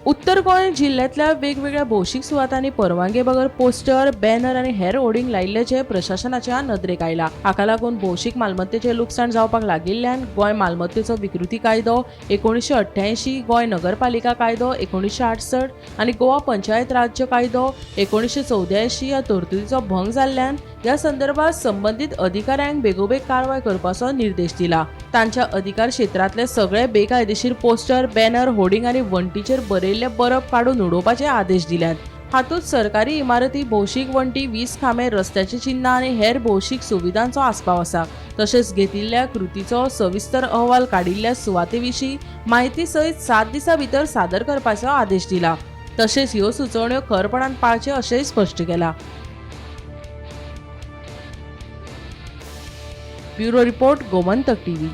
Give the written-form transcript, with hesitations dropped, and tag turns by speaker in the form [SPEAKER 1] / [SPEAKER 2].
[SPEAKER 1] उत्तर गोंय जिल्ह्यातल्या वेगवेगळ्या भौशीक सुवातांनी परवानगी बगर पोस्टर, बॅनर आणि हेर होर्डिंग लायिल्ल्याचे प्रशासनाच्या नदरेक आयला। हाका लागून भौशीक मालमत्तेचे लुकसाण जावपाक लागिल्ल्यान गोंय मालमत्तेचो विकृती कायदो 1988, गोंय नगरपालिका कायदो 1968 आणि गोवा पंचायत राज्य कायदो 1984 या तरतुदीचो भंग जाल्ल्यान या संदर्भात संबंधित अधिकाऱ्यांक बेगोबेग कारवाय करपाचो निर्देश दिला। तांच्या अधिकार क्षेत्रातले सगळे बेकायदेशीर पोस्टर, बॅनर, होर्डिंग आणि वंटीचेर बरयल्ले बरप काडून उडोवपाचे आदेश दिल्यात। हातूंत सरकारी इमारती, भौशीक वंटी, वीज खांबे, रस्त्याची चिन्ह आणि हेर भौशीक सुविधांचो आस्पाव आसा। तशेंच घेतिल्ल्या कृतीचो सविस्तर अहवाल काडिल्ल्या सुवातेविशीं माहिती सयत 7 दिसां भितर सादर करपाचो आदेश दिला। तशेंच ह्यो सुचोवण्यो खरपणान पाळचे अशेंय स्पश्ट केला। Bureau report, Gomantak TV.